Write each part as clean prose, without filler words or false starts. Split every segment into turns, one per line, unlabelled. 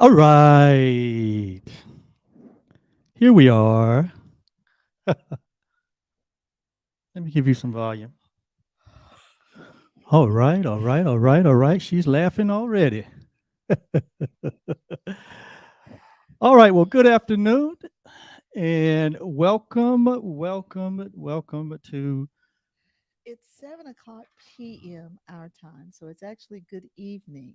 All right. Here we are. Let me give you some volume. All right, all right, all right, all right. She's laughing already. All right. Well, good afternoon and welcome to.
It's 7 o'clock p.m. our time, so it's actually good evening,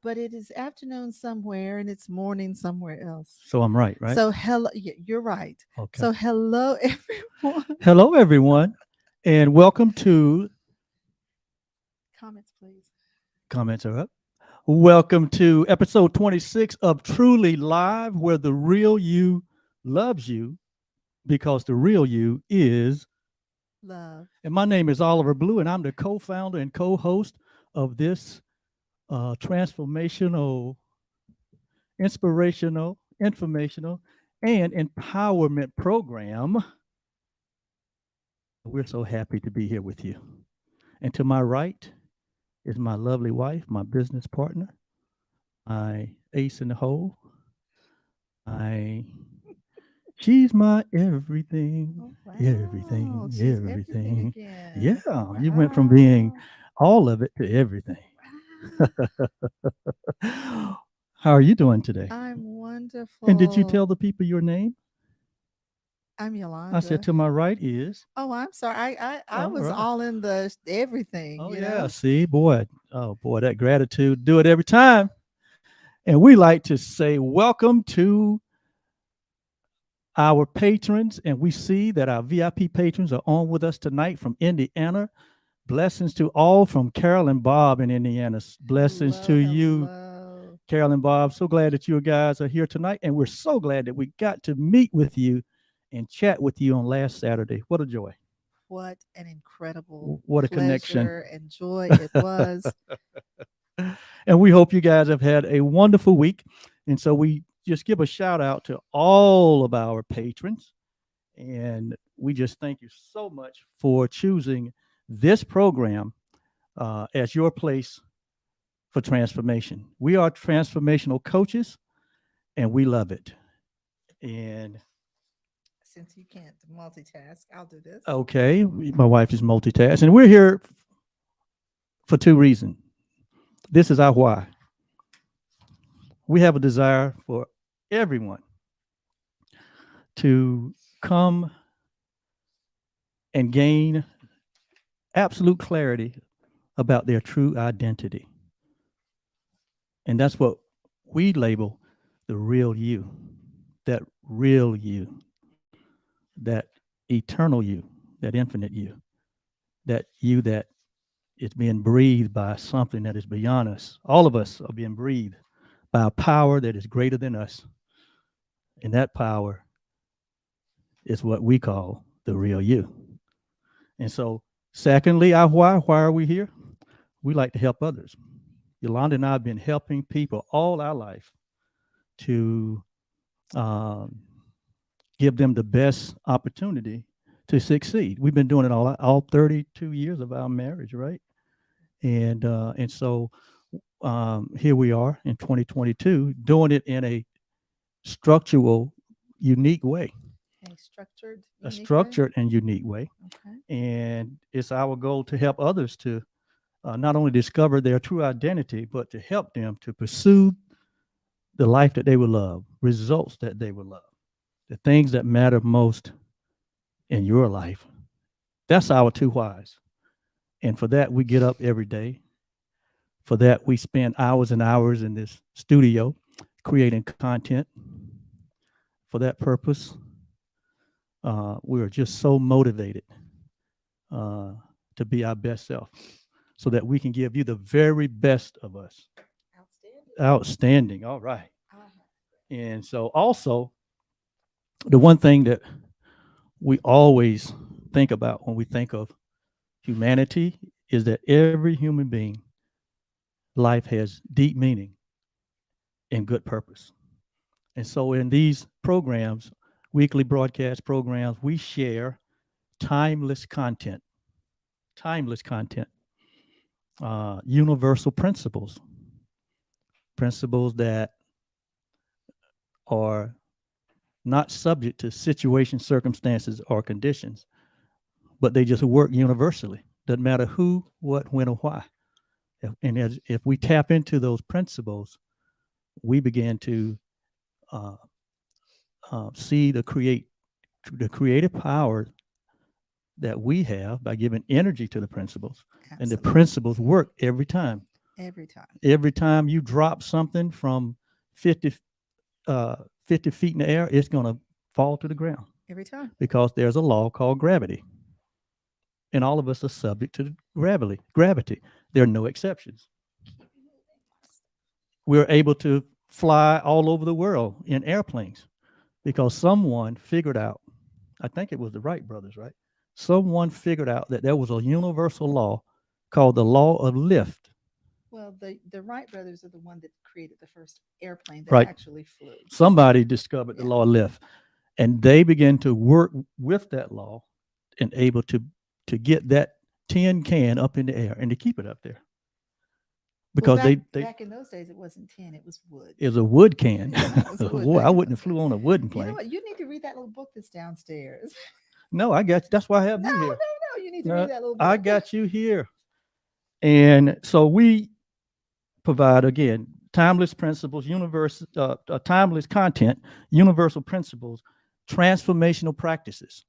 but it is afternoon somewhere and it's morning somewhere else.
So I'm right, right?
So hello, yeah, you're right.
Okay.
So hello, everyone.
Hello, everyone, and welcome to.
Comments, please.
Comments are up. Welcome to episode 26 of Truly Live, where the real you loves you because the real you is.
Love.
And my name is Oliver Blue, and I'm the co founder and co host of this transformational, inspirational, informational, and empowerment program. We're so happy to be here with you. And to my right is my lovely wife, my business partner, my ace in the hole. I She's my everything,
Oh wow,
everything,
she's everything
everything.
again.
Yeah, you went from being
Wow.
all of it to everything.
Wow.
How are you doing today?
I'm
And did you tell
wonderful.
the people your name?
I'm
I said
Yolanda.
to my right is.
Oh, I'm sorry. I
All
was
right.
all in the everything,
Oh
you
yeah.
know.
See, boy. Oh boy, that gratitude. Do it every time. And we like to say welcome to our patrons. And we see that our VIP patrons are on with us tonight from Indiana. Blessings to all from Carol and Bob in Indiana. Blessings to
Hello,
you,
hello.
Carol and Bob. So glad that you guys are here tonight. And we're so glad that we got to meet with you and chat with you on last Saturday. What a joy.
What an incredible
What a connection.
pleasure and joy it was.
And we hope you guys have had a wonderful week. And so we just give a shout out to all of our patrons. And we just thank you so much for choosing this program as your place for transformation. We are transformational coaches and we love it. And
Since you can't multitask, I'll do this.
okay, my wife is multitask, and we're here for two reasons. This is our why. We have a desire for everyone to come and gain absolute clarity about their true identity. And that's what we label the real you, that real you, that eternal you, that infinite you that is being breathed by something that is beyond us. All of us are being breathed by a power that is greater than us. And that power is what we call the real you. And so, secondly, our why are we here? We like to help others. Yolanda and I have been helping people all our life to um, give them the best opportunity to succeed. We've been doing it all 32 years of our marriage, right? And so here we are in 2022 doing it in a structural, unique way,
A structured,
a
unique way.
structured and unique way.
Okay.
And it's our goal to help others to not only discover their true identity, but to help them to pursue the life that they would love, results that they would love, the things that matter most in your life. That's our two whys. And for that, we get up every day. For that, we spend hours and hours in this studio creating content. For that purpose, we are just so motivated uh, to be our best self so that we can give you the very best of us.
Outstanding.
Outstanding. All right.
Uh-huh.
And so, also, the one thing that we always think about when we think of humanity is that every human being life has deep meaning and good purpose. And so in these programs, weekly broadcast programs, we share timeless content, timeless content, universal principles, principles that are not subject to situations, circumstances, or conditions, but they just work universally. Doesn't matter who, what, when, or why. If we tap into those principles, we begin to uh, see the creative power that we have by giving energy to the principles, and the
Absolutely.
principles work every time.
Every time.
Every time you drop something from 50, 50 feet in the air, it's going to fall to the ground
Every time.
because there's a law called gravity. And all of us are subject to gravity. There are no exceptions. We're able to fly all over the world in airplanes because someone figured out, I think it was the Wright brothers, right? Someone figured out that there was a universal law called the law of lift.
Well, the Wright brothers are the one that created the first airplane that
Right.
actually flew.
Somebody discovered the
Yeah.
law of lift, and they began to work with that law and able to get that tin can up in the air and to keep it up there.
Well,
Because
back in those days, it wasn't tin; it was wood.
it was a wood can.
Yeah, it was wood
Boy,
back
I
in
wouldn't
those
have flew
days.
on a wooden
You know
plane.
what? You need to read that little book that's downstairs.
No, I got you. That's why I have
No,
you
no,
here.
no. You need to
No,
read that little book.
I got you here. And so we provide, again, timeless principles, timeless content, universal principles, transformational practices.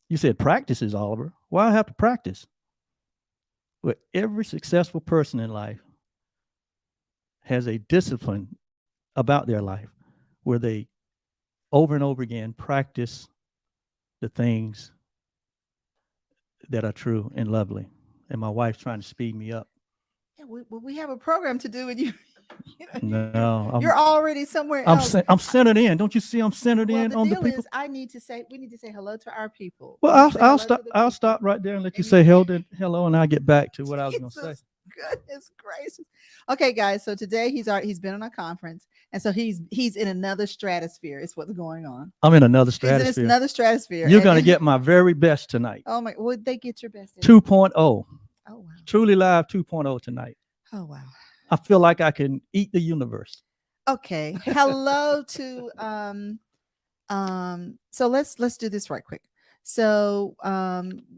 You said practices, Oliver. Why I have to practice? Well, every successful person in life has a discipline about their life where they over and over again practice the things that are true and lovely. And my wife's trying to speed me up.
Yeah, we have a program to do, and
No,
you're already somewhere else.
I'm centered in. Don't you see I'm centered
Well,
in
the
on the
deal
people?
is, we need to say hello to our people.
Well,
We need to say
I'll
hello to
stop.
the
I'll
people.
stop right there and let you
And
say hello, and I'll get back to what I was going to say.
Jesus goodness gracious. Okay, guys. So today he's been on a conference, and so he's in another stratosphere. Is what's going on.
I'm in another
He's in
stratosphere.
another stratosphere.
You're going to get my very best tonight.
Oh my! Would they get your best?
2.0.
Oh wow!
Truly Live 2.0 tonight.
Oh wow!
I feel like I can eat the universe.
Okay. Hello to so let's do this right quick. So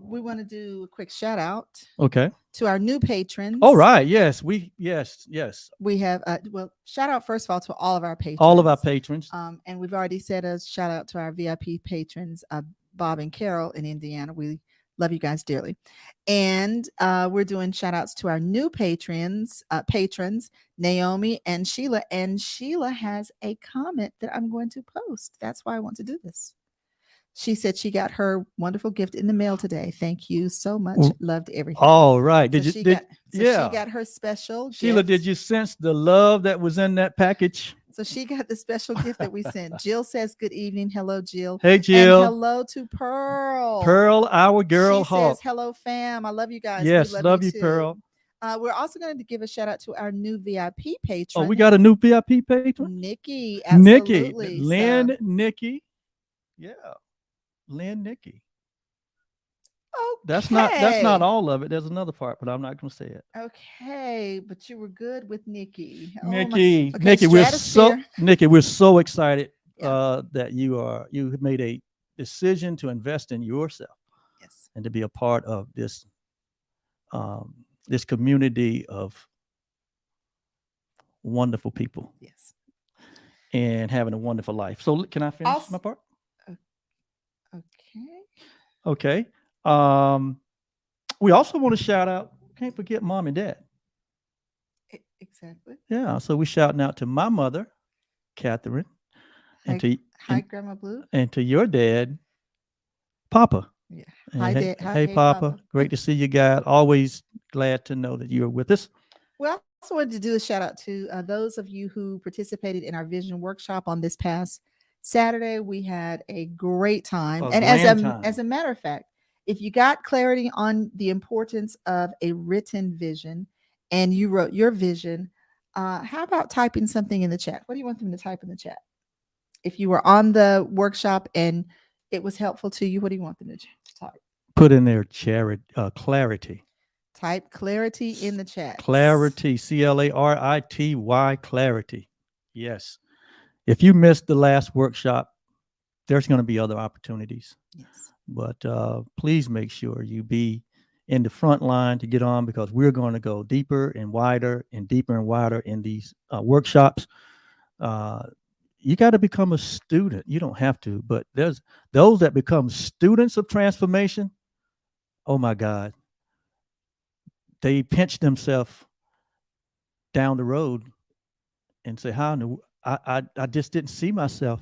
we want to do a quick shout out
Okay.
to our new patrons.
All right. Yes. Yes.
We have well, shout out first of all to all of our patrons.
All of our patrons.
And we've already said a shout out to our VIP patrons, Bob and Carol in Indiana. We love you guys dearly. And we're doing shout outs to our new patrons, Naomi and Sheila. And Sheila has a comment that I'm going to post. That's why I want to do this. She said she got her wonderful gift in the mail today. Thank you so much. Loved everything.
All right.
She got her special
Sheila,
gift.
did you sense the love that was in that package?
So she got the special gift that we sent. Jill says, "Good evening. Hello, Jill."
Hey, Jill.
And hello to Pearl.
Pearl, our girl hawk.
Says, "Hello, fam. I love you guys."
Yes,
we
love you,
too.
Pearl.
We're also going to give a shout out to our new VIP patron.
Oh, we got a new VIP patron?
Nikki. Absolutely.
Nikki. Lynn, Nikki. Yeah. Lynn, Nikki.
Okay.
That's not all of it. There's another part, but I'm not going to say it.
Okay, but you were good with Nikki.
Nikki,
okay,
Nikki, we're so excited that you made a decision to invest in yourself.
Yes.
And to be a part of this this community of wonderful people.
Yes.
And having a wonderful life. So can I finish my part? Okay. We also want to shout out, can't forget mom and dad.
Exactly.
Yeah. So we're shouting out to my mother, Catherine,
hi, Grandma Blue.
And to your dad, Papa.
Yeah.
Hi, Dad. Hey, Papa. Great to see you guys. Always glad to know that you're with us.
We also wanted to do a shout out to those of you who participated in our vision workshop on this past Saturday. We had a great time. As a matter of fact, if you got clarity on the importance of a written vision and you wrote your vision, how about typing something in the chat? What do you want them to type in the chat? If you were on the workshop and it was helpful to you, what do you want them to type?
Put in there clarity.
Type clarity in the chat.
Clarity, CLARITY, clarity. Yes. if you missed the last workshop, there's going to be other opportunities.
Yes.
But please make sure you be in the front line to get on, because we're going to go deeper and wider and deeper and wider in these workshops. You got to become a student. You don't have to, but there's those that become students of transformation. Oh my God. They pinch themselves down the road and say, how in the, I just didn't see myself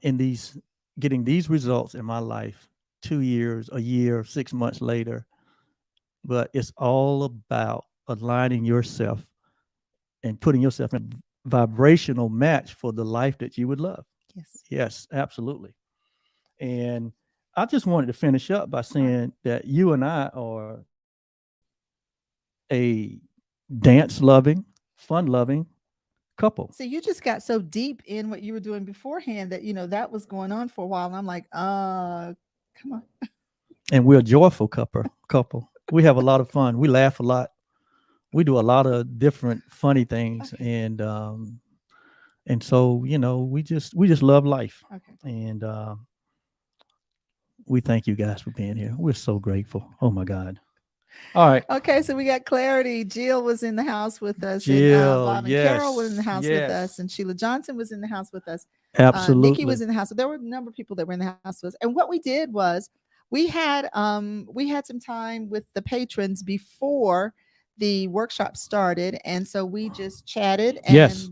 in these, getting these results in my life 2 years, a year, 6 months later. But it's all about aligning yourself and putting yourself in a vibrational match for the life that you would love.
Yes.
Yes, absolutely. And I just wanted to finish up by saying that you and I are a dance loving, fun loving couple.
So you just got so deep in what you were doing beforehand that, that was going on for a while. And I'm like, come on.
And we're a joyful couple. We have a lot of fun. We laugh a lot. We do a lot of different funny things.
Okay.
And so, we just love life.
Okay.
And we thank you guys for being here. We're so grateful. Oh my God. All right.
Okay, so we got clarity. Jill was in the house with us.
Jill,
and Bob and
yes,
Carol was in the house with
yes.
us, and Sheila Johnson was in the house with us.
Absolutely.
Nikki was in the house. So there were a number of people that were in the house with us. And what we did was we had some time with the patrons before the workshop started, and so we just chatted and
Yes.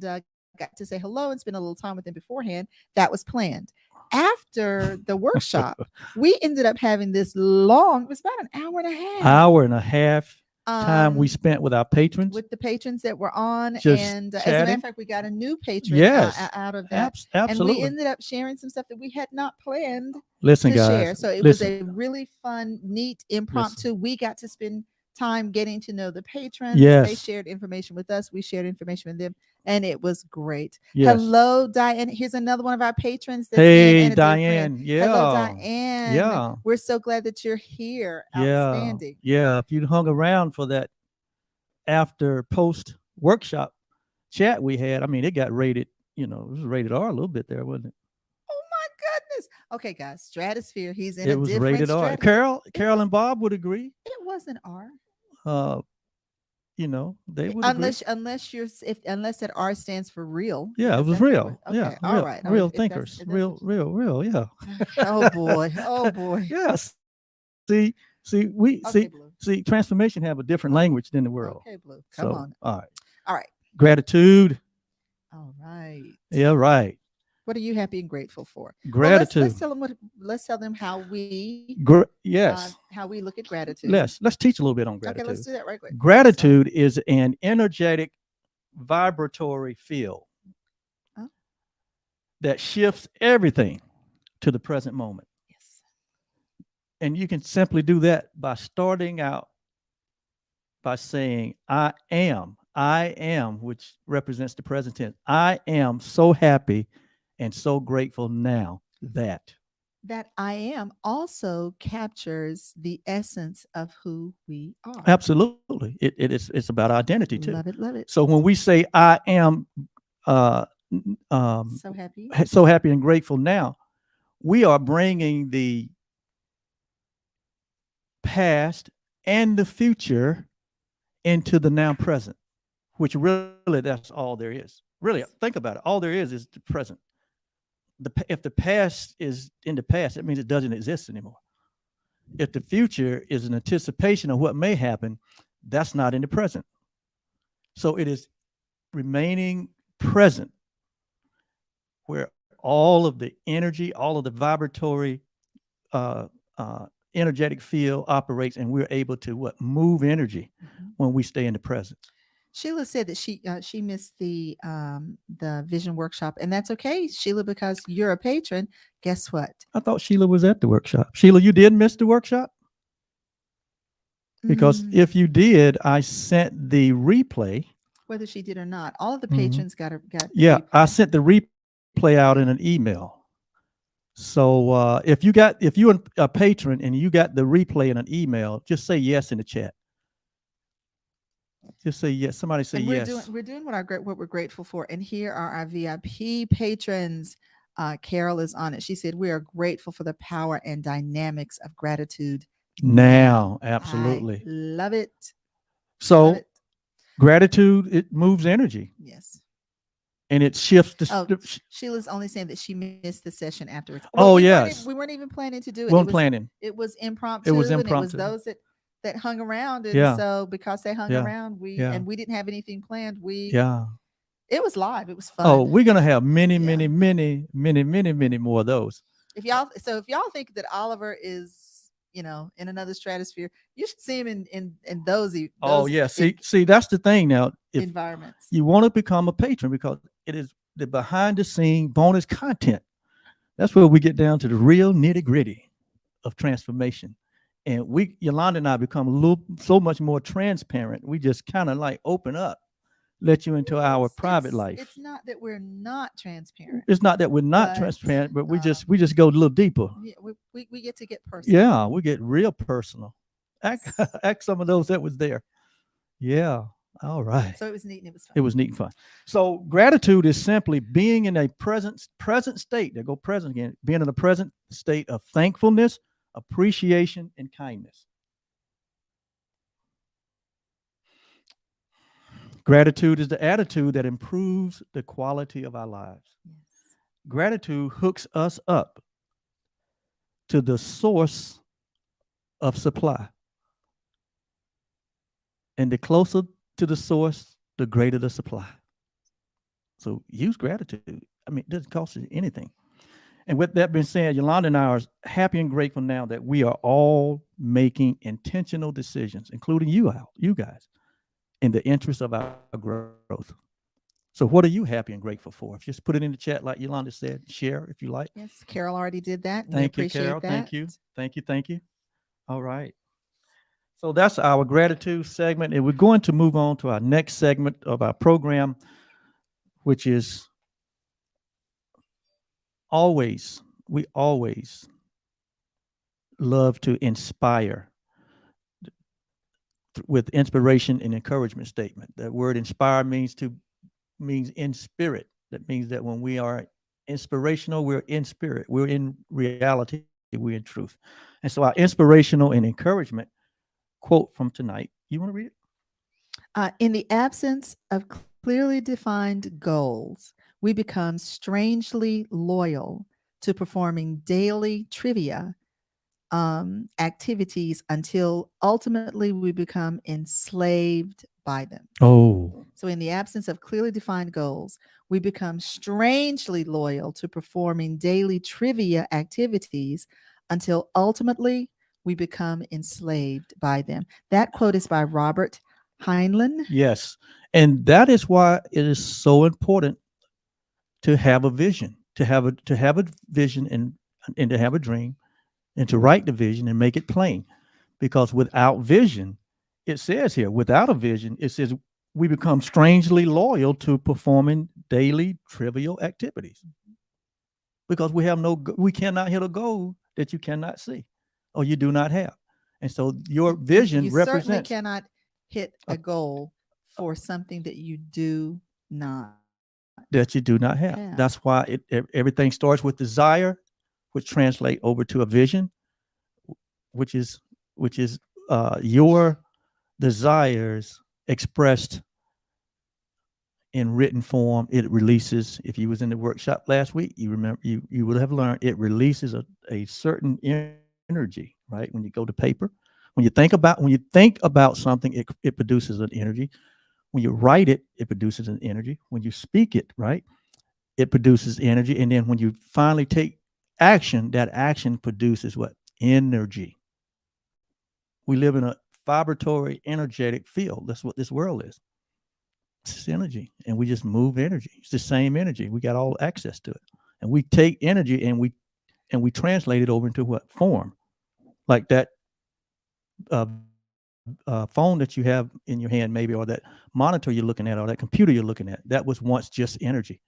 Got to say hello and spend a little time with them beforehand. That was planned. After the workshop, we ended up having this long, it was about an hour and a half.
Hour and a half time we spent with our patrons.
With the patrons that were on.
Just
and as a
chatting.
matter of fact, we got a new patron
Yes.
out of that.
Absolutely.
And we ended up sharing some stuff that we had not planned
Listen,
to
guys,
share. So it was a really fun, neat, impromptu.
Listen.
We got to spend time getting to know the patrons.
Yes.
They shared information with us. We shared information with them. And it was great.
Yes.
Hello, Diane. Here's another one of our patrons. That's
Hey,
in and a
Diane.
friend.
Yeah.
Hello, Diane.
Yeah.
We're so glad that you're here.
Yeah.
Outstanding.
Yeah. If you hung around for that after post workshop chat we had, I mean, it got rated, it was rated R a little bit there, wasn't it?
Oh my goodness. Okay, guys. Stratosphere. He's in
It
a
was
different
rated R. Carol and Bob would agree.
It wasn't R.
They would agree.
Unless that R stands for real.
Yeah, it was real.
Okay,
Yeah,
all right.
Real thinkers. Real. Yeah.
Oh boy. Oh boy.
Yes. See, transformation have a different language than the world.
Okay, Blue. Come on.
All right.
Right.
Gratitude.
All right.
Yeah, right.
What are you happy and grateful for?
Gratitude.
Well, let's tell them how we how we look at gratitude.
Let's teach a little bit on gratitude.
Okay, let's do that right quick.
Gratitude is an energetic vibratory field that shifts everything to the present moment.
Yes.
And you can simply do that by starting out by saying, I am, which represents the present tense. I am so happy and so grateful now that
I am also captures the essence of who we are.
Absolutely. It's about identity too.
Love it.
So when we say I am
so
happy and grateful now, we are bringing the past and the future into the now present, which really that's all there is. Really, think about it. All there is the present. If the past is in the past, it means it doesn't exist anymore. If the future is an anticipation of what may happen, that's not in the present. So it is remaining present, where all of the energy, all of the vibratory, energetic field operates, and we're able to move energy when we stay in the present.
Sheila said that she missed the vision workshop, and that's okay, Sheila, because you're a patron. Guess what?
I thought Sheila was at the workshop. Sheila, you did miss the workshop? Because if you did, I sent the replay.
Whether she did or not, all of the patrons got.
Yeah, replay. I sent the replay out in an email. So if you're a patron and you got the replay in an email, just say yes in the chat. Just say yes. Somebody say
And
yes.
we're doing what we're grateful for. And here are our VIP patrons. Carol is on it. She said, "We are grateful for the power and dynamics of gratitude now."
Now,
I
absolutely.
love it. Love
So
it.
gratitude, it moves energy
Yes.
and it shifts
Oh, Sheila's only saying that she missed the session afterwards. Well,
oh yes.
we weren't even planning to do it.
Wasn't planning.
It was
It was
impromptu, and it was
impromptu.
those that hung around. And
Yeah.
so because they hung
Yeah.
around,
Yeah.
we didn't have anything planned.
Yeah.
It was live. It was
Oh,
fun.
we're gonna have many,
Yeah.
many, many, many, many, many more of those.
If y'all think that Oliver is, in another stratosphere, you should see him in
Oh
those
yeah. See, that's the thing now. If
environments.
you want to become a patron, because it is the behind the scene bonus content. That's where we get down to the real nitty gritty of transformation. And Yaulanda and I become so much more transparent. We just kind of like open up, let you into our private life.
It's not that we're not transparent.
It's not that we're not
But,
transparent, but we just go a little deeper.
Yeah, we get to get personal.
Yeah, we get real personal. Act some of those that was there. Yeah. All right.
So it was neat and it was fun.
It was neat and fun. So gratitude is simply being in a present state. There go present again. Being in a present state of thankfulness, appreciation, and kindness. Gratitude is the attitude that improves the quality of our lives.
Yes.
Gratitude hooks us up to the source of supply. And the closer to the source, the greater the supply. So use gratitude. I mean, it doesn't cost you anything. And with that being said, Yaulanda and I are happy and grateful now that we are all making intentional decisions, including you guys, in the interest of our growth. So what are you happy and grateful for? Just put it in the chat like Yaulanda said. Share if you like.
Yes, Carol already did that.
Thank you, Carol. Thank you. Thank you. Thank you. All right. So that's our gratitude segment. And we're going to move on to our next segment of our program, which is we always love to inspire with inspiration and encouragement statement. That word inspire means in spirit. That means that when we are inspirational, we're in spirit. We're in reality. We're in truth. And so our inspirational and encouragement quote from tonight. You want to read it?
In the absence of clearly defined goals, we become strangely loyal to performing daily trivia activities until ultimately we become enslaved by them.
Oh.
So, in the absence of clearly defined goals, we become strangely loyal to performing daily trivia activities until ultimately we become enslaved by them. That quote is by Robert Heinlein.
Yes. And that is why it is so important to have a vision, to have a vision and to have a dream and to write the vision and make it plain. Because without vision, it says here, without a vision, it says we become strangely loyal to performing daily trivial activities. Because we cannot hit a goal that you cannot see or you do not have. And so your vision
you
represents.
Certainly cannot hit a goal for something that you do not
have. That's why everything starts with desire, which translate over to a vision, which is your desires expressed in written form. It releases. If you was in the workshop last week, you remember you would have learned it releases a certain energy, right? When you go to paper, when you think about something, it produces an energy. When you write it, it produces an energy. When you speak it, right, it produces energy. And then when you finally take action, that action produces what? Energy. We live in a vibratory, energetic field. That's what this world is. It's energy, and we just move energy. It's the same energy. We got all access to it, and we take energy and we translate it over into what form, like that phone that you have in your hand, maybe, or that monitor you're looking at, or that computer you're looking at. That was once just energy,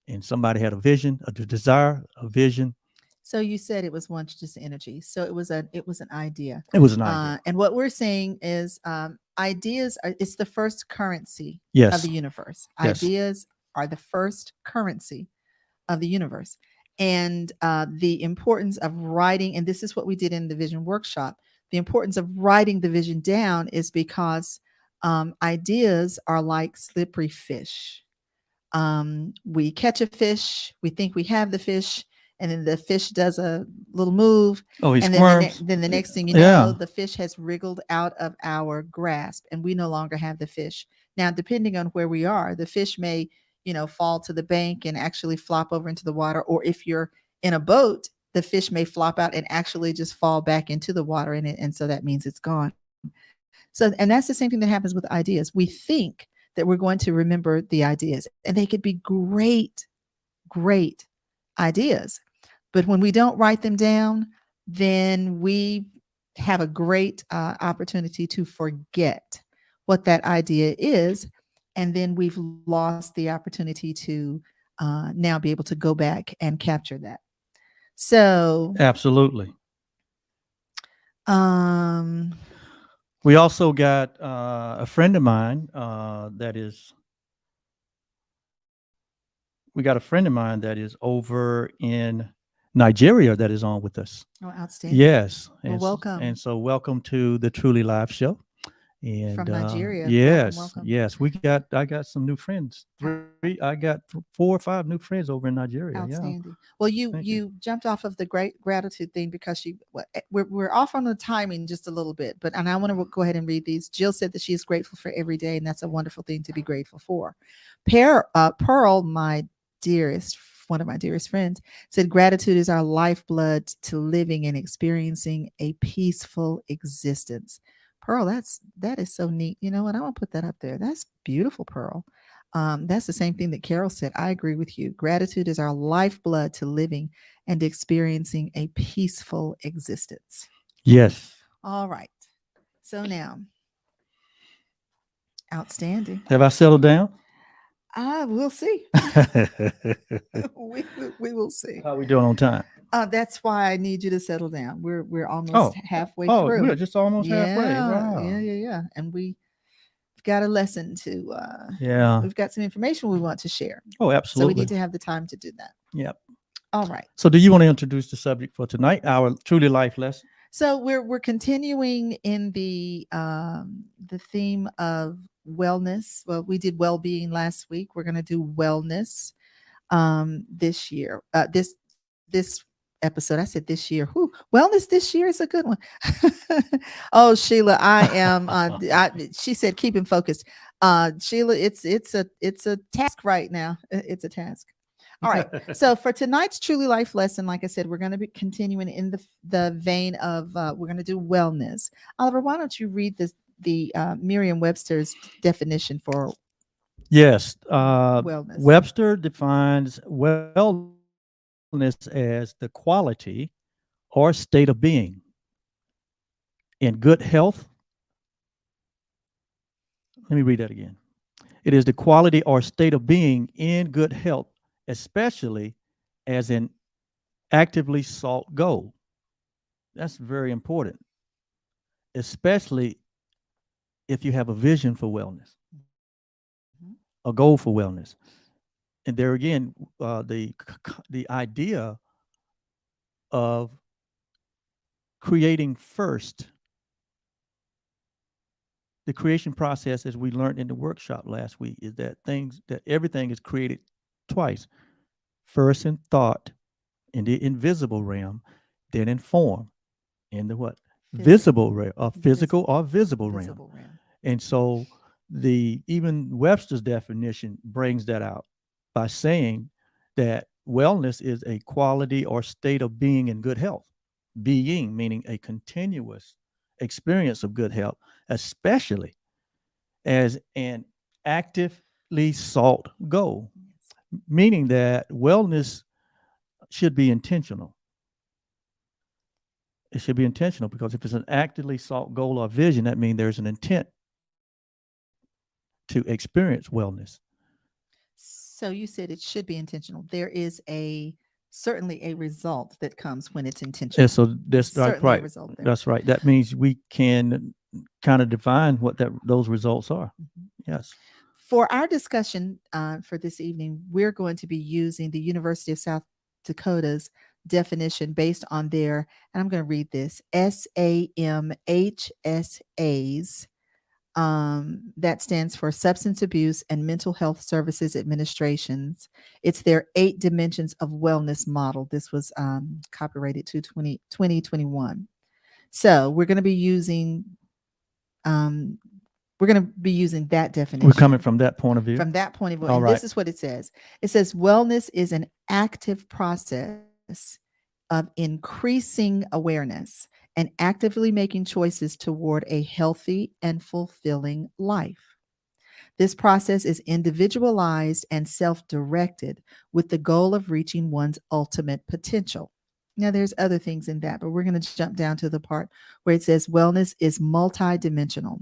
and somebody had a vision, a desire, a vision.
So you said it was once just energy. So it was an idea.
It was an idea.
And what we're saying is ideas are, it's the first currency of
Yes.
the universe.
Yes.
Ideas are the first currency of the universe. And the importance of writing, and this is what we did in the vision workshop, the importance of writing the vision down is because ideas are like slippery fish. We catch a fish, we think we have the fish, and then the fish does a little move,
Oh, he
and then
squirms.
then the next thing you
Yeah.
know, the fish has wriggled out of our grasp, and we no longer have the fish. Now, depending on where we are, the fish may, fall to the bank and actually flop over into the water, or if you're in a boat, the fish may flop out and actually just fall back into the water, and so that means it's gone. So, and that's the same thing that happens with ideas. We think that we're going to remember the ideas, and they could be great, great ideas. But when we don't write them down, then we have a great opportunity to forget what that idea is. And then we've lost the opportunity to now be able to go back and capture that. So,
Absolutely.
um,
We also got a friend of mine that is. We got a friend of mine that is over in Nigeria that is on with us.
oh, outstanding.
Yes.
Well, welcome.
And so welcome to the Truly Live show. And
From Nigeria.
yes,
Welcome.
yes, I got some new friends. I got 4 or 5 new friends over in Nigeria.
Outstanding.
Yeah.
Well,
Thank
you jumped off of the great gratitude thing because we're off on the timing just a little bit, but and I want to go ahead and read these. Jill said that she is grateful for every day, and that's a wonderful thing to be grateful for. Pearl, my dearest, one of my dearest friends, said gratitude is our lifeblood to living and experiencing a peaceful existence. Pearl, that is so neat. You know what? I want to put that up there. That's beautiful, Pearl. That's the same thing that Carol said. I agree with you. Gratitude is our lifeblood to living and experiencing a peaceful existence.
Yes.
All right. So now, outstanding.
Have I settled down?
We'll see. we, we will see.
How are we doing on time?
That's why I need you to settle down. We're almost
Oh,
halfway
oh,
through.
we're just almost halfway.
Yeah,
Wow.
yeah. And we've got a lesson to.
Yeah.
We've got some information we want to share.
Oh,
So we
absolutely.
need to have the time to do that.
Yep.
All right.
So do you want to introduce the subject for tonight, our Truly Life lesson?
So we're continuing in the theme of wellness. Well, we did well-being last week. We're going to do wellness this year. This episode, I said this year. Whew, wellness this year is a good one. Oh, Sheila, I am. She said keep him focused. Sheila, it's a task right now. It's a task. All right. So for tonight's Truly Life lesson, like I said, we're going to be continuing in the vein of we're going to do wellness. Oliver, why don't you read the Merriam-Webster's definition for
Yes.
wellness?
Webster defines wellness as the quality or state of being in good health. Let me read that again. It is the quality or state of being in good health, especially as an actively sought goal. That's very important, especially if you have a vision for wellness, a goal for wellness. And there again, the idea of creating first, the creation process, as we learned in the workshop last week, is that everything is created twice: first in thought, in the invisible realm, then in form, in the what? Visible realm, physical or visible realm. And so even Webster's definition brings that out by saying that wellness is a quality or state of being in good health. Being meaning a continuous experience of good health, especially as an actively sought goal, meaning that wellness should be intentional. It should be intentional because if it's an actively sought goal or vision, that means there's an intent to experience wellness.
So you said it should be intentional. There is a certainly a result that comes when it's
And
intentional.
so that's right,
Certainly a
right.
result there.
That's right. That means we can kind of define what those results are.
Mhm.
Yes.
For our discussion for this evening, we're going to be using the University of South Dakota's definition based on their, and I'm going to read this, SAMHSA's. That stands for Substance Abuse and Mental Health Services Administrations. It's their 8 dimensions of wellness model. This was copyrighted to 2021. So we're going to be using um, that definition.
We're coming from that point of view.
From that point of view.
All
And
right.
this is what it says. It says wellness is an active process of increasing awareness and actively making choices toward a healthy and fulfilling life. This process is individualized and self-directed with the goal of reaching one's ultimate potential. Now, there's other things in that, but we're going to jump down to the part where it says wellness is multidimensional,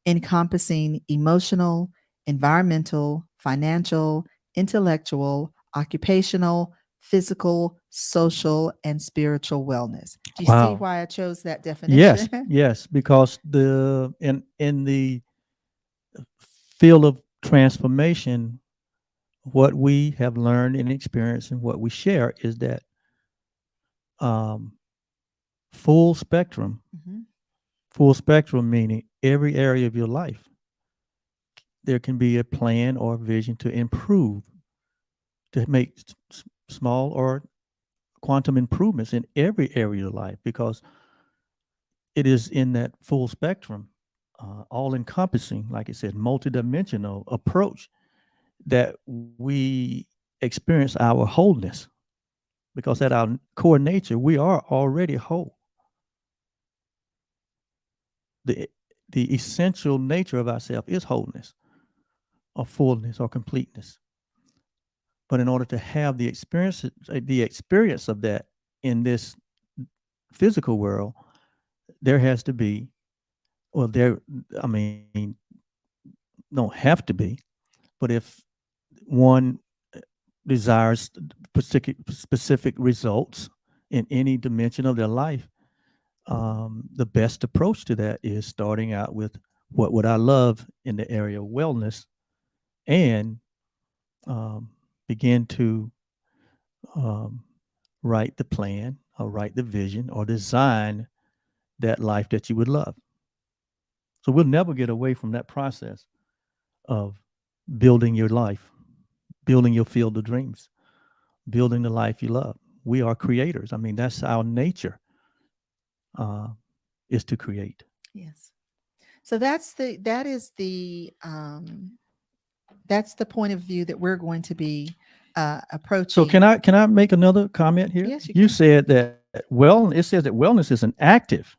encompassing emotional, environmental, financial, intellectual, occupational, physical, social, and spiritual wellness. Do you see why I chose that definition?
Yes, yes, because in the field of transformation, what we have learned and experienced and what we share is that um, full spectrum,
Mhm.
full spectrum meaning every area of your life, there can be a plan or vision to improve, to make small or quantum improvements in every area of life, because it is in that full spectrum, all encompassing, like I said, multidimensional approach that we experience our wholeness, because at our core nature, we are already whole. The, the essential nature of ourselves is wholeness or fullness or completeness. But in order to have the experience of that in this physical world, there has to be, well, I mean, don't have to be, but if one desires specific results in any dimension of their life, the best approach to that is starting out with what would I love in the area of wellness, and begin to um, write the plan or write the vision or design that life that you would love. So we'll never get away from that process of building your life, building your field of dreams, building the life you love. We are creators. I mean, that's our nature, uh, is to create.
Yes. So that's the point of view that we're going to be approaching.
So can I make another comment here?
Yes, you
You
can.
said that it says that wellness is an active.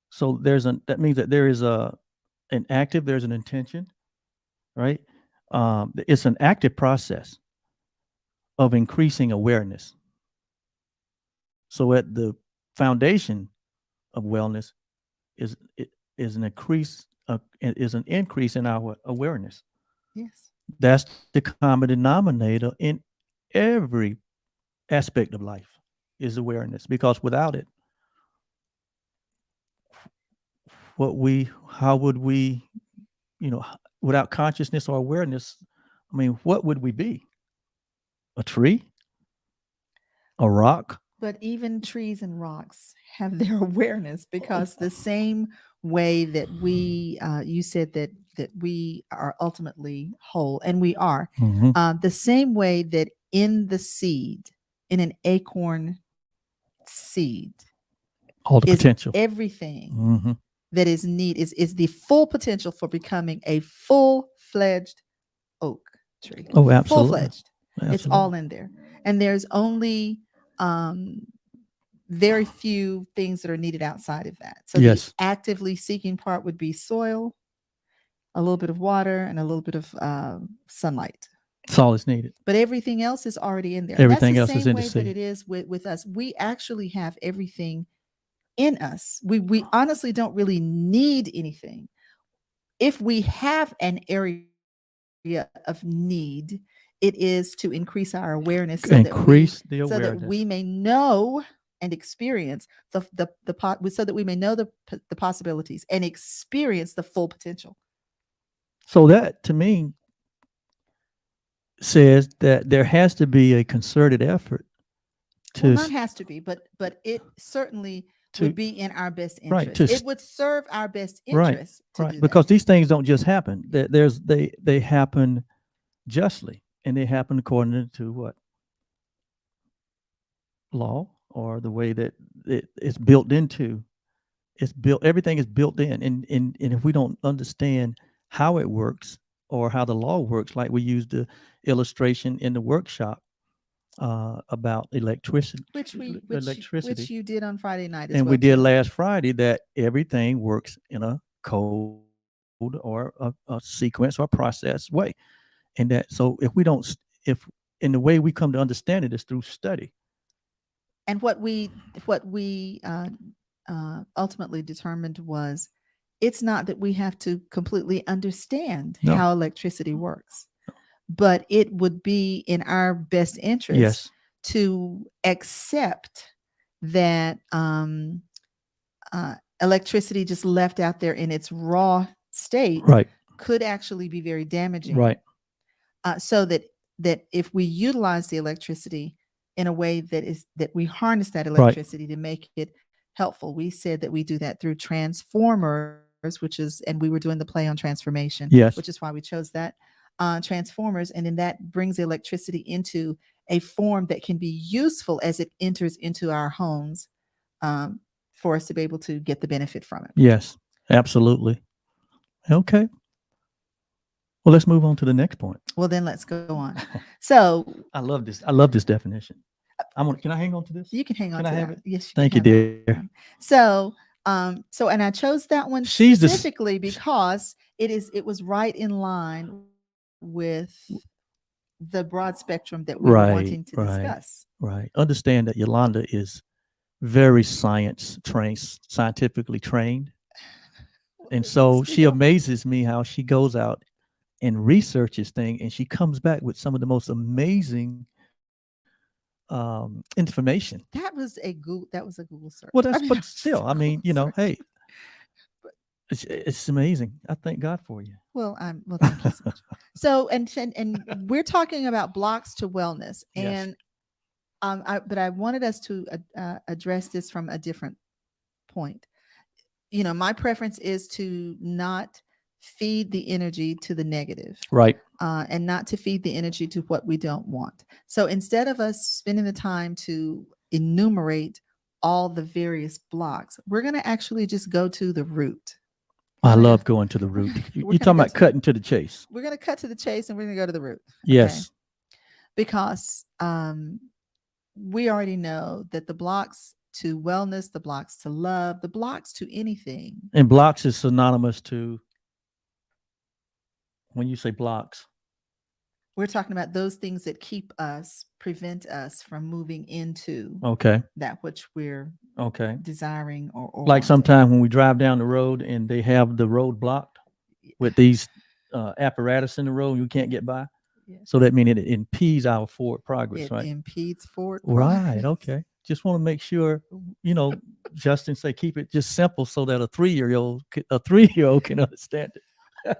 So that means that there is an active, there's an intention, right? It's an active process of increasing awareness. So at the foundation of wellness is is an increase in our awareness.
Yes.
That's the common denominator in every aspect of life, is awareness. Because without it, how would we, without consciousness or awareness, I mean, what would we be? A tree? A rock?
But even trees and rocks have their awareness, because the same way that you said that we are ultimately whole, and we are,
Mm-hmm.
the same way that in the seed, in an acorn seed,
All the
is
potential.
everything
Mm-hmm.
that is is the full potential for becoming a full-fledged oak tree.
Oh, absolutely.
Full-fledged. It's
Absolutely.
all in there. And there's only very few things that are needed outside of that. So
Yes.
the actively seeking part would be soil, a little bit of water, and a little bit of sunlight.
That's all that's needed.
But everything else is already in there.
Everything
That's
else
the
is
same
in the
way that
seed.
it is with us. We actually have everything in us. We honestly don't really need anything. If we have an area of need, It is to increase our awareness
Increase the
so that
awareness.
we may know and experience so that we may know the possibilities and experience the full potential.
So that to me says that there has to be a concerted effort
Well,
to
not has to be, but it certainly
to
would be in our best
right
interest.
to
It would serve our best
right
interest to
right
do
because
that.
these things don't just happen. They happen justly, and they happen according to what law or the way that it's built into. It's built. Everything is built in, and if we don't understand how it works or how the law works, like we used the illustration in the workshop about electricity,
Which you did on Friday night as
and
well
we did
too.
last Friday, that everything works in a code or a sequence or process way, and that so if we don't if in the way we come to understand it is through study.
And what we ultimately determined was, it's not that we have to completely understand
No.
how electricity works, but it would be in our best interest
Yes.
to accept that electricity just left out there in its raw state
Right.
could actually be very damaging.
Right.
So that if we utilize the electricity in a way that we harness that electricity to make it helpful. We said that we do that through transformers, and we were doing the play on transformation,
Yes.
which is why we chose that transformers, and then that brings the electricity into a form that can be useful as it enters into our homes, for us to be able to get the benefit from it.
Yes, absolutely. Okay. Well, let's move on to the next point.
Well, then let's go on. So
I love this. I love this definition. Can I hang on to this?
You can hang on
Can
to
I have
that.
it?
Yes, you
Thank
can
you,
have
dear.
that. So, and I chose that one
She's the
specifically because it was right in line with the broad spectrum that we were wanting to discuss.
Right. Understand that Yaulanda is very scientifically trained. And so she amazes me how she goes out and researches things, and she comes back with some of the most amazing information.
That was a Google search.
Well, but still, I mean, hey, it's amazing. I thank God for you.
Well, thank you so much. So, and we're talking about blocks to wellness,
Yes.
and but I wanted us to address this from a different point. My preference is to not feed the energy to the negative,
Right.
And not to feed the energy to what we don't want. So instead of us spending the time to enumerate all the various blocks, we're going to actually just go to the root.
I love going to the root. You're talking about cutting to the chase.
We're going to cut to the chase, and we're going to go to the root.
Yes.
Okay? Because we already know that the blocks to wellness, the blocks to love, the blocks to anything.
And blocks is synonymous to, when you say blocks,
we're talking about those things that prevent us from moving into that which we're desiring or
like sometimes when we drive down the road and they have the road blocked with these apparatus in the road, you can't get by. Yes. So that means it impedes our forward progress, right?
It impedes forward progress.
Right. Okay. Just want to make sure, Justin say keep it just simple so that a 3-year-old can understand it.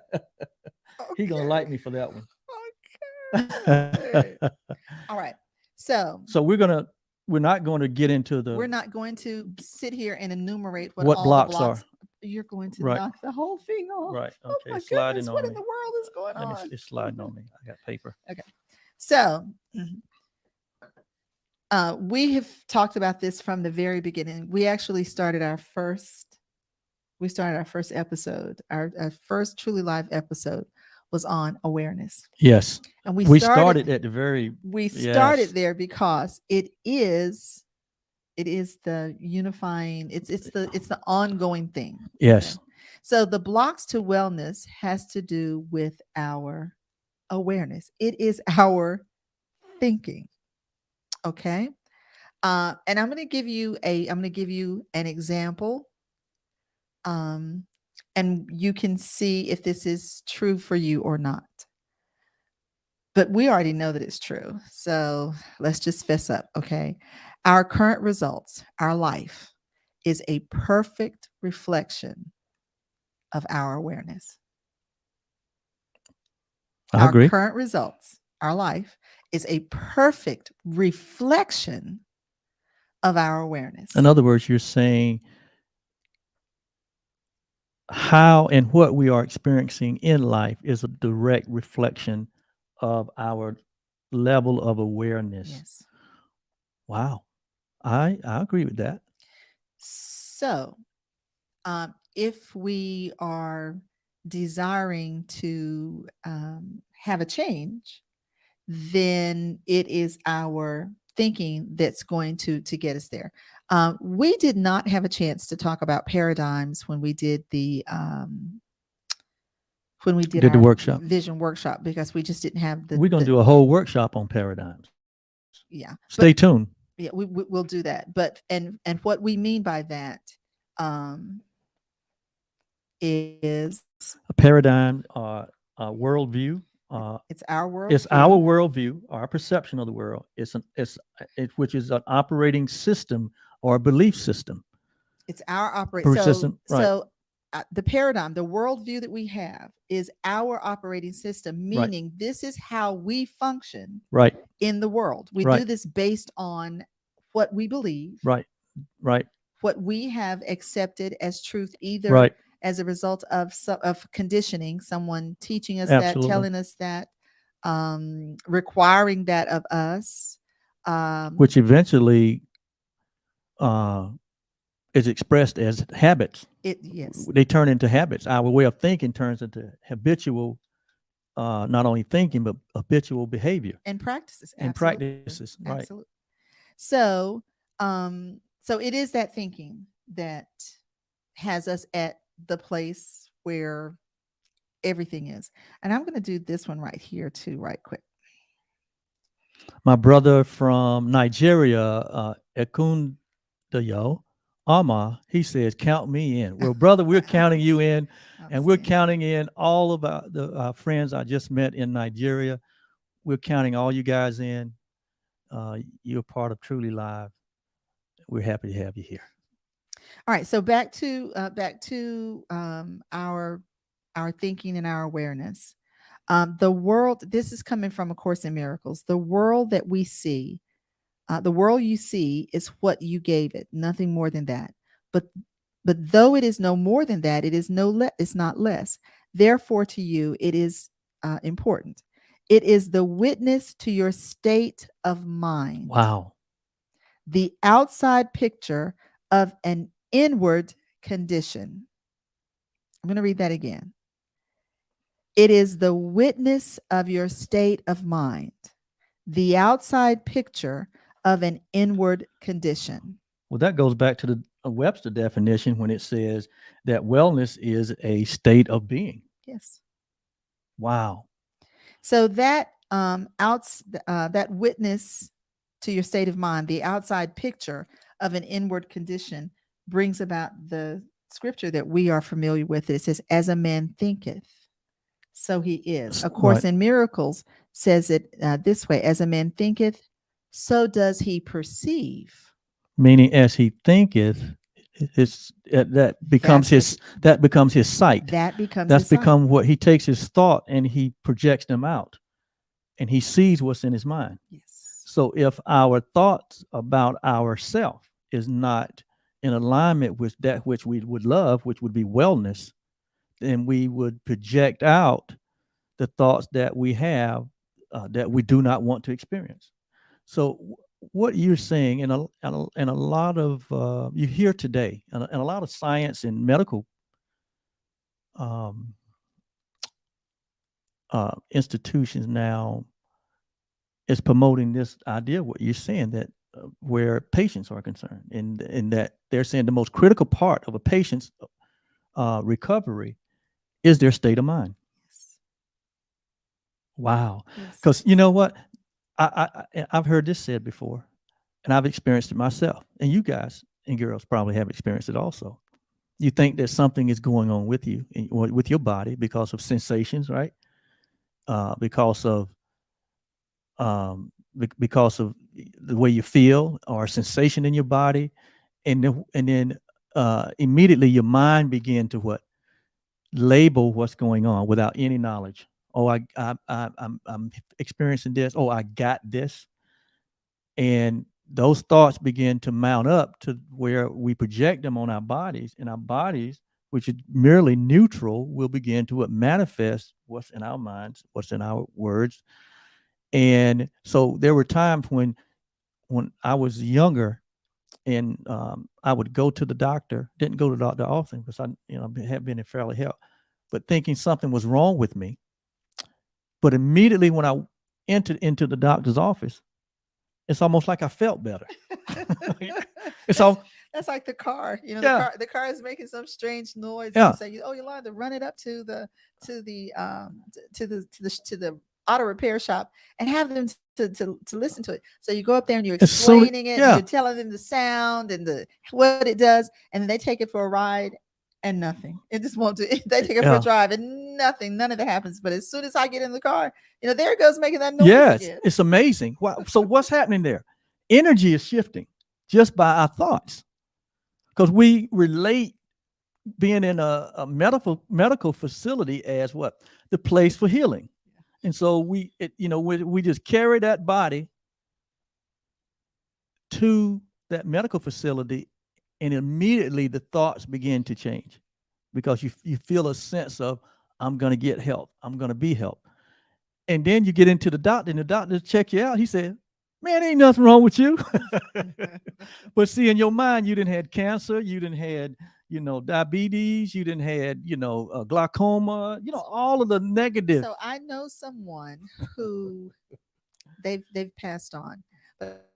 He's gonna like me for that one.
Okay. All right. So
we're not going to get into
we're not going to sit here and enumerate
what
all
blocks
the blocks
are.
You're going to knock the whole thing off.
Right. Okay.
Oh my goodness, what in the world is going on?
It's sliding on me. I got paper.
Okay. So we have talked about this from the very beginning. We actually started our first episode. Our first Truly Live episode was on awareness.
Yes.
And
we started at the very
started there because it is the unifying, it's the ongoing thing.
Yes.
Okay? So the blocks to wellness has to do with our awareness. It is our thinking. Okay. And I'm going to give you an example. And you can see if this is true for you or not. But we already know that it's true. So let's just fess up, okay? Our current results, our life, is a perfect reflection of our awareness.
I
Our
agree.
current results, our life, is a perfect reflection of our awareness.
In other words, you're saying how and what we are experiencing in life is a direct reflection of our level of awareness.
Yes.
Wow. I agree with that.
So, if we are desiring to have a change, then it is our thinking that's going to get us there. We did not have a chance to talk about paradigms when we did
Did the
our
workshop.
vision workshop, because we just didn't have
We're going to do a whole workshop on paradigms.
Yeah.
Stay tuned.
Yeah, we'll do that. But and what we mean by that is
A paradigm, a worldview.
it's our worldview.
It's our worldview, our perception of the world. Which is an operating system or a belief system.
It's our operating
system. Right.
So the paradigm, the worldview that we have, is our operating system. Meaning, right, this is how we function.
Right.
In the world, we
right.
do this based on what we believe.
Right. Right.
What we have accepted as truth, either
right.
as a result of conditioning, someone teaching us
Absolutely.
that, telling us that, requiring that of us,
which eventually is expressed as habits.
Yes.
They turn into habits. Our way of thinking turns into habitual, not only thinking, but habitual behavior.
And practices.
And practices, right.
Absolutely. So, so it is that thinking that has us at the place where everything is. And I'm going to do this one right here too, right quick.
My brother from Nigeria, Ekundayo Ama, he says, count me in. Well, brother, we're counting you in, and we're counting in all of the friends I just met in Nigeria. We're counting all you guys in. You're part of Truly Live. We're happy to have you here.
All right, so back to our thinking and our awareness. The world, this is coming from A Course in Miracles. The world that we see, the world you see is what you gave it, nothing more than that. But though it is no more than that, it is it's not less. Therefore, to you, it is important. It is the witness to your state of mind.
Wow.
The outside picture of an inward condition. I'm going to read that again. It is the witness of your state of mind, the outside picture of an inward condition.
Well, that goes back to the Webster definition when it says that wellness is a state of being.
Yes.
Wow.
So that that witness to your state of mind, the outside picture of an inward condition, brings about the scripture that we are familiar with. It says, as a man thinketh, so he is. A Course in Miracles says it this way: as a man thinketh, so does he perceive.
Meaning, as he thinketh, that becomes his sight. That's become what he takes his thought and he projects them out, and he sees what's in his mind.
Yes.
So if our thoughts about ourselves is not in alignment with that which we would love, which would be wellness, then we would project out the thoughts that we have that we do not want to experience. So what you're saying in a lot of you hear today, and a lot of science and medical institutions now is promoting this idea, what you're saying, that where patients are concerned, and that they're saying the most critical part of a patient's recovery is their state of mind.
Yes.
Wow. Because you know what? I've heard this said before, and I've experienced it myself. And you guys and girls probably have experienced it also. You think that something is going on with you, with your body, because of sensations, right? Because of because of the way you feel or sensation in your body, and then immediately your mind begin to what label what's going on without any knowledge. Oh, I'm experiencing this. Oh, I got this, and those thoughts begin to mount up to where we project them on our bodies, and our bodies, which is merely neutral, will begin to what manifest what's in our minds, what's in our words. And so there were times when I was younger, and I would go to the doctor. Didn't go to the doctor often because I had been in fairly health, but thinking something was wrong with me. But immediately when I entered into the doctor's office, it's almost like I felt better. It's all
That's like the car. You know,
yeah,
the car is making some strange noise. And
yeah.
you say, "Oh, Yolanda, run it up to the to the auto repair shop and have them to listen to it." So you go up there and you're
As soon
explaining it, and
yeah,
you're telling them the sound and the what it does, and then they take it for a ride and nothing. It just won't do. They take it for a
yeah.
drive and nothing. None of that happens. But as soon as I get in the car, there it goes making that noise
Yes,
again.
it's amazing. So what's happening there? Energy is shifting just by our thoughts, because we relate being in a medical facility as what the place for healing, and so we just carry that body to that medical facility, and immediately the thoughts begin to change because you feel a sense of I'm going to get help, I'm going to be helped. And then you get into the doctor, and the doctor check you out. He said, "Man, ain't nothing wrong with you." But see, in your mind, you didn't had cancer, you didn't had diabetes, you didn't had glaucoma, all of the negative.
So I know someone who they've passed on, but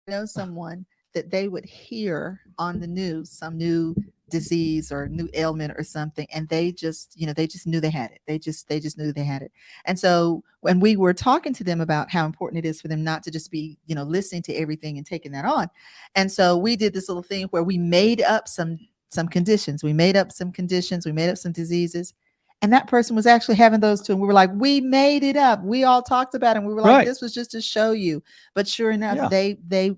I know someone that they would hear on the news some new disease or new ailment or something, and they just knew they had it. They just knew they had it. And so when we were talking to them about how important it is for them not to just be listening to everything and taking that on, and so we did this little thing where we made up some conditions. We made up some conditions. We made up some diseases. And that person was actually having those too. And we were like, we made it up. We all talked about it. And we were like,
Right.
this was just to show you. But sure enough,
Yeah.
they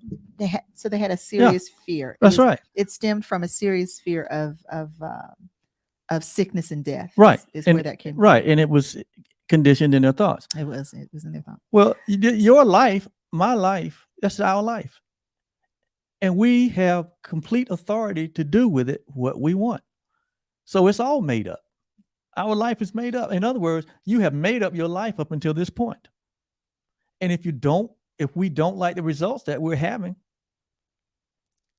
had a serious fear.
That's right.
It stemmed from a serious fear of sickness and death.
Right.
Is where that came
right.
from.
And it was conditioned in their thoughts.
It was in their thoughts.
Well, your life, my life, that's our life. And we have complete authority to do with it what we want. So it's all made up. Our life is made up. In other words, you have made up your life up until this point. And if we don't like the results that we're having,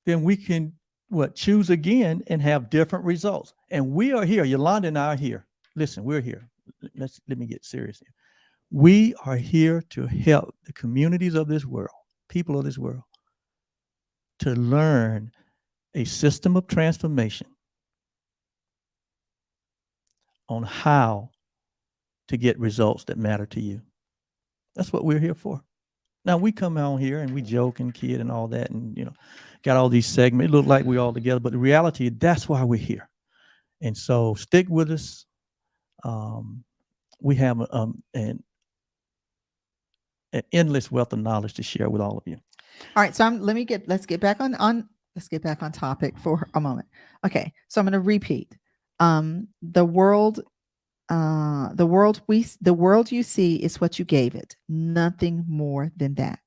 then we can choose again and have different results. And we are here. Yaulanda and I are here. Listen, we're here. Let me get serious here. We are here to help the communities of this world, people of this world, to learn a system of transformation on how to get results that matter to you. That's what we're here for. Now, we come on here and we joke and kid and all that, and got all these segments. It look like we're all together, but the reality, that's why we're here. And so stick with us. We have an endless wealth of knowledge to share with all of you.
All right, so let's get back on topic for a moment. Okay, so I'm going to repeat. The world you see is what you gave it, nothing more than that.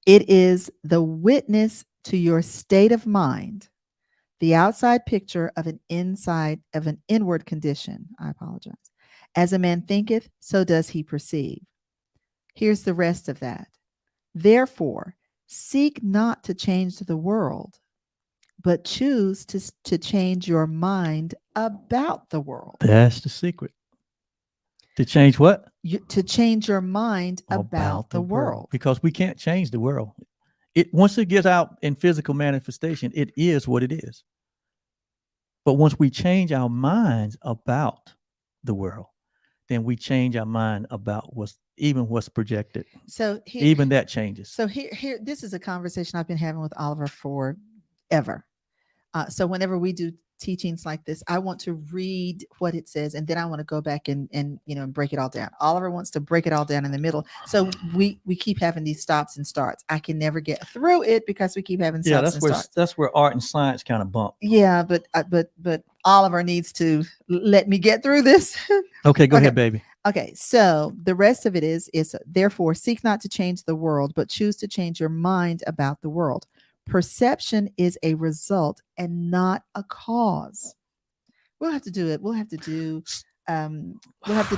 It is the witness to your state of mind, the outside picture of an inward condition. I apologize. As a man thinketh, so does he perceive. Here's the rest of that. Therefore, seek not to change the world, but choose to change your mind about the world.
That's the secret. To change what?
To change your mind about the world.
Because we can't change the world. Once it gets out in physical manifestation, it is what it is. But once we change our minds about the world, then we change our mind about what's projected.
So
even that changes.
So this is a conversation I've been having with Oliver forever. So whenever we do teachings like this, I want to read what it says, and then I want to go back and break it all down. Oliver wants to break it all down in the middle, so we keep having these stops and starts. I can never get through it because we keep having stops and starts.
That's where art and science kind of bump.
Yeah, but Oliver needs to let me get through this.
Okay, go ahead, baby.
Okay, so the rest of it is therefore seek not to change the world, but choose to change your mind about the world. Perception is a result and not a cause. We'll have to do it. We'll have to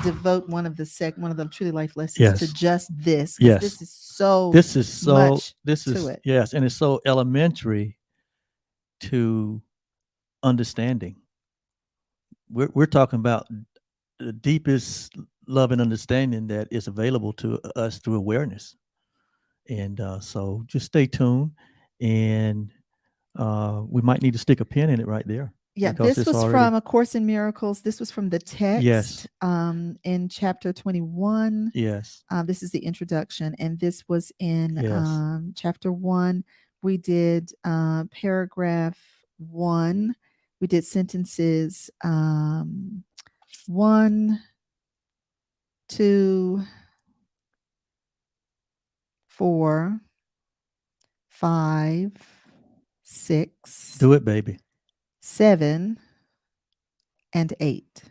devote one of the Truly Life lessons to just this.
Yes.
This is so
much
to it.
Yes, and it's so elementary to understanding. We're talking about the deepest love and understanding that is available to us through awareness. And so just stay tuned, and we might need to stick a pin in it right there.
Yeah, this was from A Course in Miracles. This was from the text.
Yes.
In chapter 21.
Yes.
This is the introduction, and this was in chapter 1. We did paragraph 1. We did sentences 1, 2, 4, 5, 6.
Do it, baby.
7 and 8.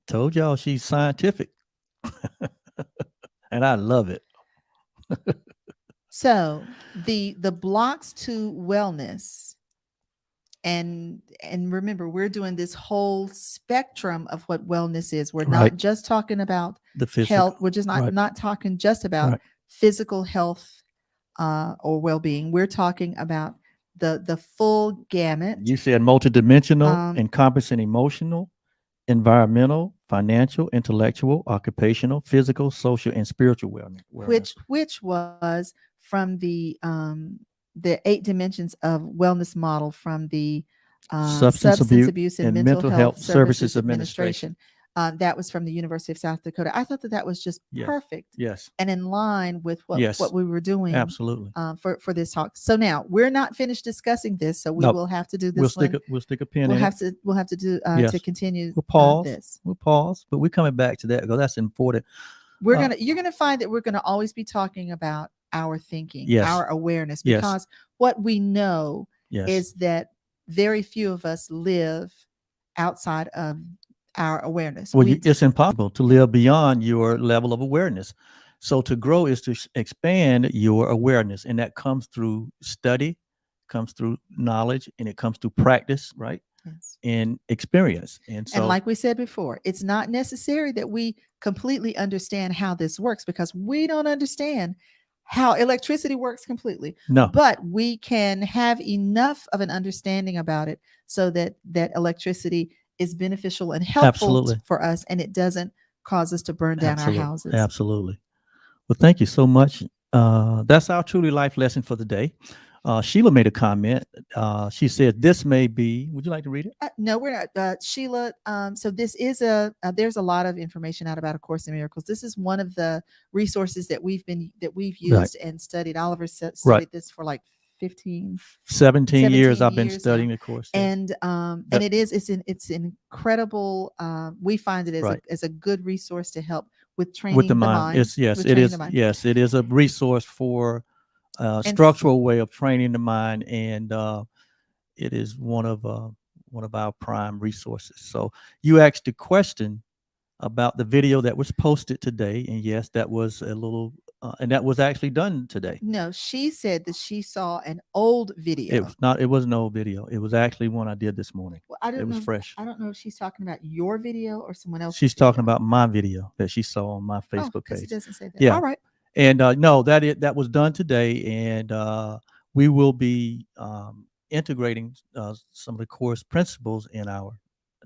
Told y'all she's scientific. And I love it.
So the blocks to wellness, and remember, we're doing this whole spectrum of what wellness is. We're not just talking about
the physical
health. We're just not talking just about physical health or well-being. We're talking about the full gamut.
You said multidimensional, encompassing emotional, environmental, financial, intellectual, occupational, physical, social, and spiritual wellness.
Which was from the 8 dimensions of wellness model from the Substance Abuse and Mental Health Services Administration. That was from the University of South Dakota. I thought that was just perfect.
Yes.
And in line with what we were doing.
Absolutely.
For this talk. So now we're not finished discussing this, so we will have to do this.
We'll stick a pin in it.
We'll have to do to continue.
We'll pause.
This.
We'll pause, but we're coming back to that because that's important.
You're gonna find that we're gonna always be talking about our thinking, our awareness, because what we know is that very few of us live outside of our awareness.
Well, it's impossible to live beyond your level of awareness. So to grow is to expand your awareness, and that comes through study, comes through knowledge, and it comes through practice, right?
Yes.
And experience. And
like we said before, it's not necessary that we completely understand how this works, because we don't understand how electricity works completely.
No.
But we can have enough of an understanding about it so that electricity is beneficial and helpful for us, and it doesn't cause us to burn down our houses.
Absolutely. Well, thank you so much. That's our Truly Life lesson for the day. Sheila made a comment. She said, this may be, would you like to read it?
No, we're not. Sheila, so this is there's a lot of information out about A Course in Miracles. This is one of the resources that we've used and studied. Oliver studied this for like 17
years I've been studying the course.
And it's incredible. We find it as a good resource to help with training the mind.
It is a resource for structural way of training the mind, and it is one of our prime resources. So you asked a question about the video that was posted today, and yes, that was a little and that was actually done today.
No, she said that she saw an old video.
It was an old video. It was actually one I did this morning.
Well,
it was fresh.
I don't know if she's talking about your video or someone else's.
She's talking about my video that she saw on my Facebook page.
It doesn't say that.
Yeah.
All right.
And no, that was done today, and we will be integrating some of the course principles in our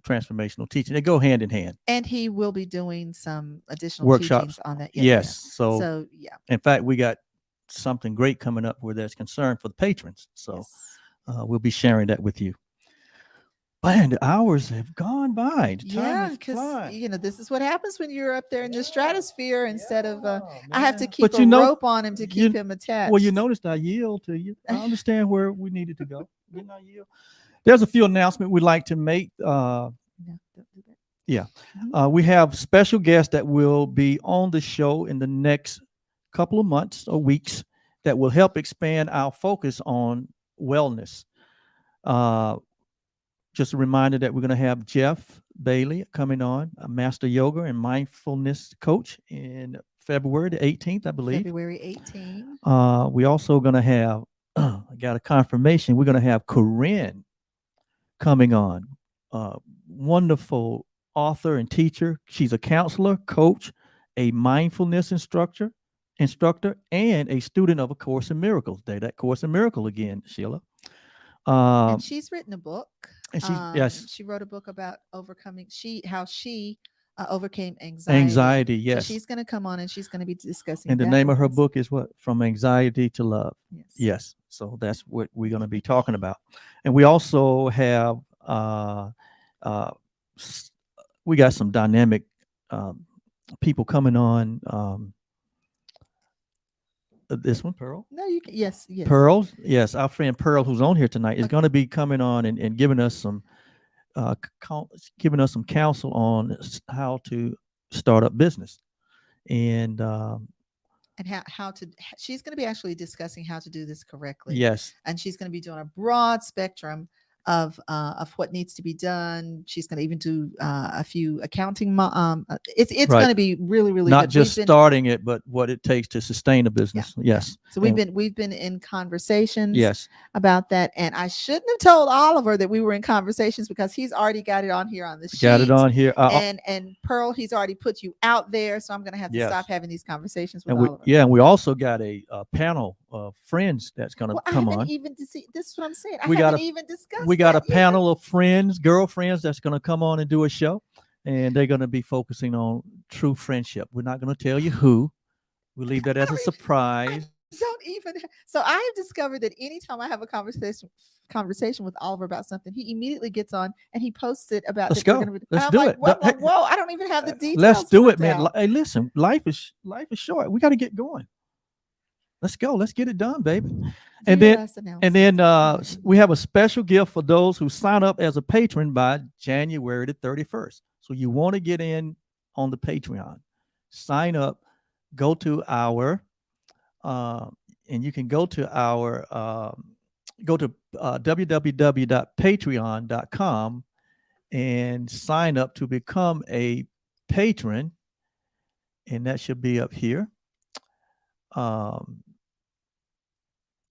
transformational teaching. They go hand in hand.
And he will be doing some additional
workshops
teachings on that.
Yes.
So yeah.
In fact, we got something great coming up where there's concern for the patrons. So we'll be sharing that with you. Man, the hours have gone by.
Because this is what happens when you're up there in the stratosphere instead of I have to keep a rope on him to keep him attached.
Well, you noticed I yield to you. I understand where we needed to go. Didn't I yield? there's a few announcements we'd like to make.
No, don't do that.
Yeah.
Mhm.
We have special guests that will be on the show in the next couple of months or weeks that will help expand our focus on wellness. Uh, just a reminder that we're going to have Jeff Bailey coming on, a master yoga and mindfulness coach, in February the 18th, I believe.
February 18.
We also going to have, I got a confirmation, we're going to have Corinne coming on. Wonderful author and teacher. She's a counselor, coach, a mindfulness instructor, and a student of A Course in Miracles. That Course in Miracle again, Sheila.
And she's written a book.
And yes,
She wrote a book about overcoming how she overcame anxiety.
Anxiety, yes.
So she's going to come on and she's going to be discussing.
And the
that
name of
with
her
us.
book is what? From Anxiety to Love.
Yes.
Yes. So that's what we're going to be talking about. And we also have we got some dynamic people coming on. This one, Pearl.
No, you can. Yes.
Pearl. Yes, our friend Pearl, who's on here tonight, is going to be coming on and giving us some counsel on how to start up business, and
how to. She's going to be actually discussing how to do this correctly.
Yes,
and she's going to be doing a broad spectrum of what needs to be done. She's going to even do a few accounting. It's right. Going to be really, really
not
good.
just starting it, but what it takes to sustain a business. Yeah. Yes.
So we've been in conversations.
Yes.
About that, and I shouldn't have told Oliver that we were in conversations because he's already got it on here on the sheet.
Got it on here.
And Pearl, he's already put you out there, so I'm going to have to stop having these conversations with Oliver.
And we also got a panel of friends that's going to come on.
This is what I'm saying. I haven't even discussed.
We got a panel of friends, girlfriends, that's going to come on and do a show, and they're going to be focusing on true friendship. We're not going to tell you who. We leave that as a surprise.
So I have discovered that anytime I have a conversation with Oliver about something, he immediately gets on and he posts it about.
Let's go. Let's do it.
Whoa! I don't even have the details.
Let's do it, man. Hey, listen, life is short. We got to get going. Let's go. Let's get it done, baby. And then we have a special gift for those who sign up as a patron by January the 31st. So you want to get in on the Patreon, sign up, go to our, and you can go to our, www.patreon.com and sign up to become a patron. And that should be up here.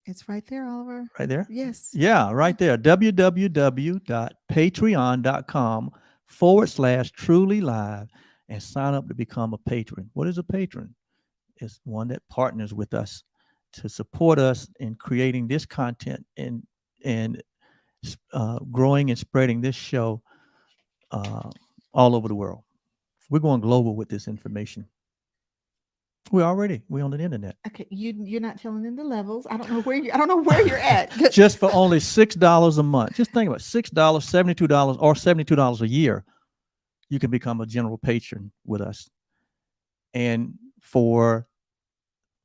It's right there, Oliver.
Right there?
Yes.
Yeah, right there. www.patreon.com/truly live and sign up to become a patron. What is a patron? It's one that partners with us to support us in creating this content and growing and spreading this show all over the world. We're going global with this information. We're on the internet.
Okay, you're not telling them the levels. I don't know where you're at.
Just for only $6 a month. Just think about it. $6, $72, or $72 a year. You can become a general patron with us. And for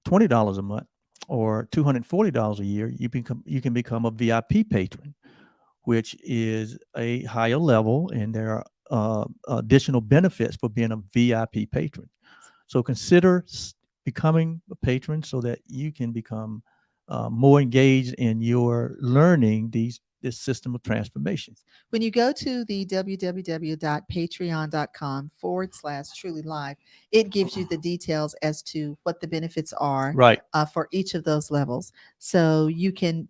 $20 a month or $240 a year, you can become a VIP patron, which is a higher level, and there are additional benefits for being a VIP patron. So consider becoming a patron so that you can become more engaged in your learning this system of transformations.
When you go to the www.patreon.com/truly live, it gives you the details as to what the benefits are for each of those levels. So you can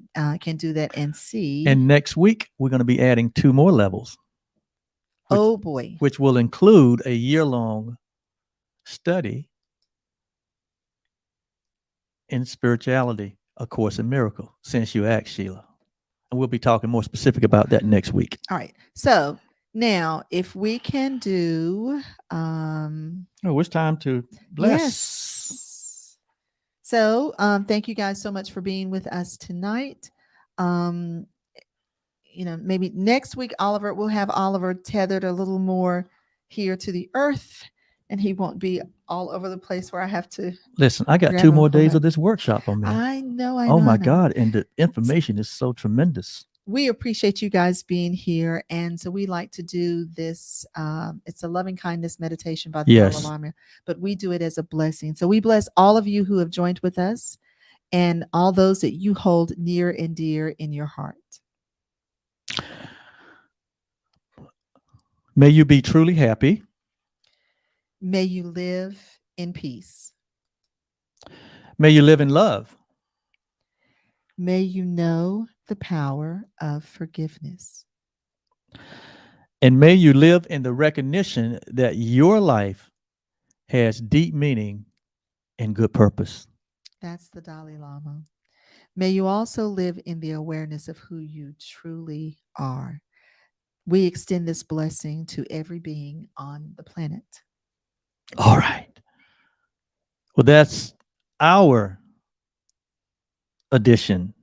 do that and see.
And next week, we're going to be adding 2 more levels.
Which
will include a year-long study in spirituality, A Course in Miracles, since you asked, Sheila. And we'll be talking more specific about that next week.
All right. So now if we can do
it's time to bless.
Yes. So thank you guys so much for being with us tonight. Maybe next week, we'll have Oliver tethered a little more here to the earth, and he won't be all over the place where I have to.
Listen, I got 2 more days of this workshop on me.
I know.
Oh my God. And the information is so tremendous.
we appreciate you guys being here. And so we like to do this. It's a loving kindness meditation by the Dalai
Yes.
Lama, but we do it as a blessing. So we bless all of you who have joined with us and all those that you hold near and dear in your heart.
May you be truly happy.
May you live in peace.
May you live in love.
May you know the power of forgiveness.
And may you live in the recognition that your life has deep meaning and good purpose.
That's the Dalai Lama. May you also live in the awareness of who you truly are. We extend this blessing to every being on the planet.
All right. Well, that's our edition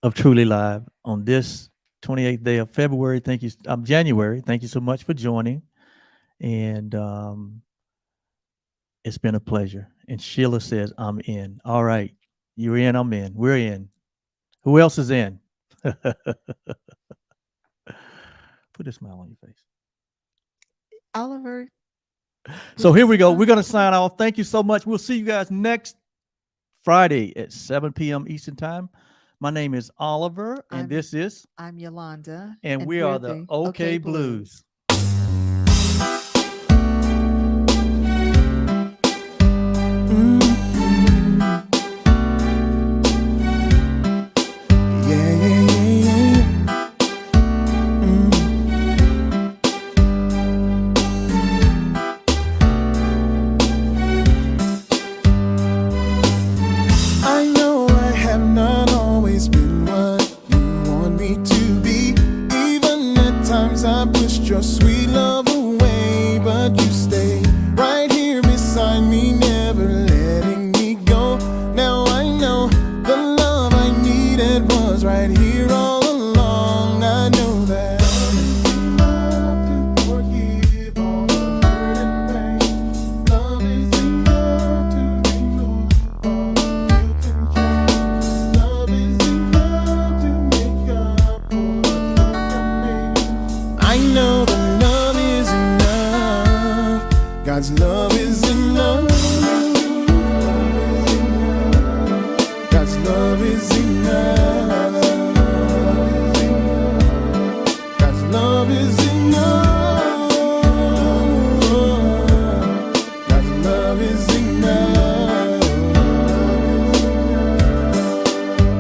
of Truly Live on this 28th day of February. Thank you. January. Thank you so much for joining. And it's been a pleasure. And Sheila says, I'm in. All right. You're in. I'm in. We're in. Who else is in? Put a smile on your face.
Oliver.
So here we go. We're going to sign off. Thank you so much. We'll see you guys next Friday at 7 p.m. Eastern Time. My name is Oliver, and
I'm Yaulanda.
And we are the OK Blues.
Your sweet love away, but you stay right here beside me, never letting me go. Now I know the love I needed was right here all along. I know that love to forgive all the hurt and pain. Love is enough to remove all the guilt and shame. Love is enough to make up for the hurt I made. I know that love is enough. God's love is enough. God's love is enough. God's love is enough. God's love is enough.